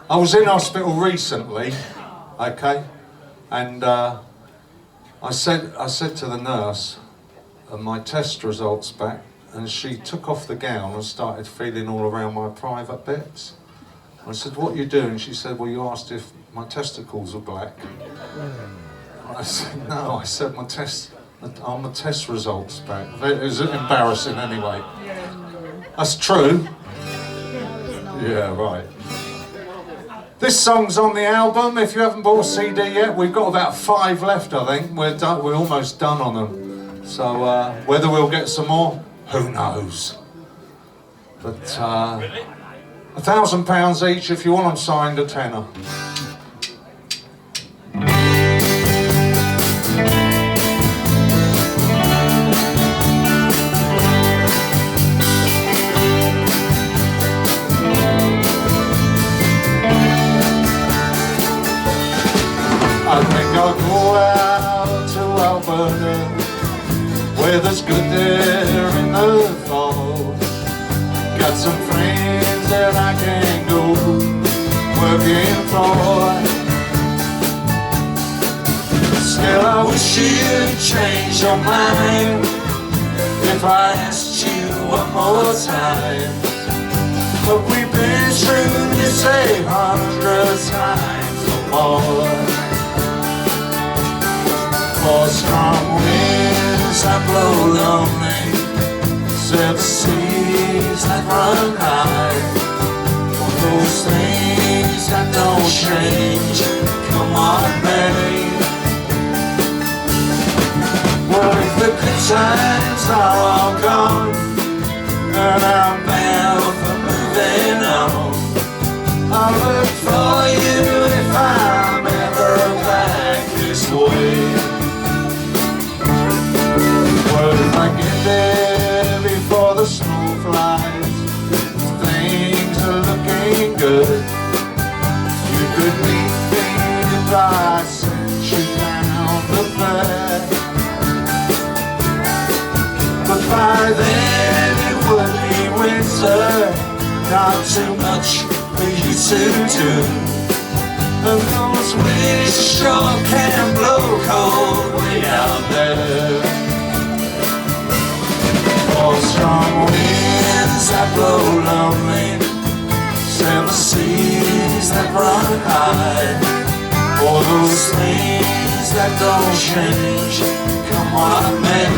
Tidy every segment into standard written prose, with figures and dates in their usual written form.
I was in hospital recently, okay, and I said to the nurse, my test results back, and she took off the gown and started feeling all around my private bits. I said, "What are you doing?" She said, "Well, you asked if my testicles are black." I said, "No," I said, my test results back. It was embarrassing anyway. That's true. Yeah, right. This song's on the album. If you haven't bought a CD yet, we've got about 5 left, I think. We're almost done on them. So whether we'll get some more, who knows? But £1,000 each if you want them signed, a tenner. I think I'll go out to Alberta, where there's good there in the fall. Got some friends that I can go working for. Still, I wish you'd change your mind if I asked you one more time. But we've been through this 100 times or more. For strong winds that blow lonely, seven seas that run high, for those things that don't change, come what may. Well, if the good times are all gone, and I'm bound for moving on, I'll look for you if I'm ever back this way. Well, if I get there before the snow flies, things are looking good. You could meet me if I sent you down the fair. But by then it would be winter, not too much for you to do. And those winds sure can blow cold way out there. For strong winds that blow lonely, seven seas that run high, for those things that don't change, come what may.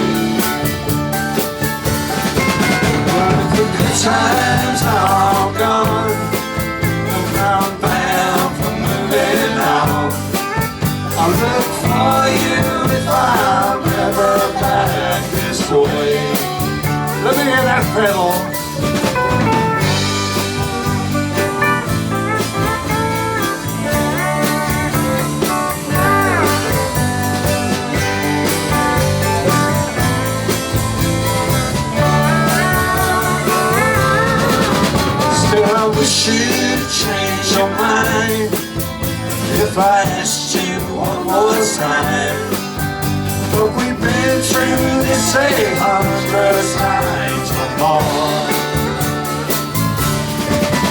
But if the good times are all gone, and I'm bound for moving on, I'll look for you if I'm ever back this way. Let me hear that pedal. Still, I wish you'd change your mind if I asked you one more time. But we've been through this 100 times or more.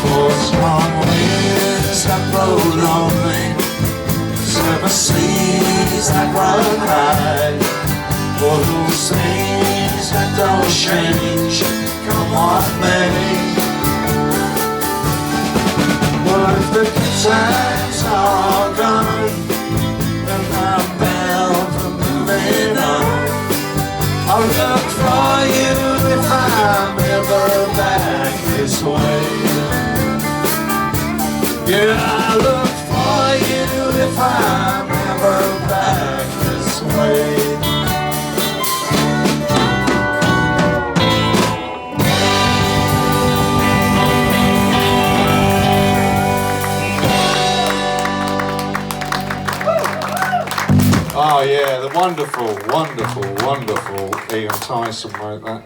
For strong winds that blow lonely, seven seas that run high, for those things that don't change, come what may. But if the good times are all gone, then I'm bound for moving on. I'll look for you if I'm ever back this way. Yeah, I'll look for you if I'm ever back this way. Oh yeah, the wonderful, wonderful, wonderful Ian Tyson wrote that.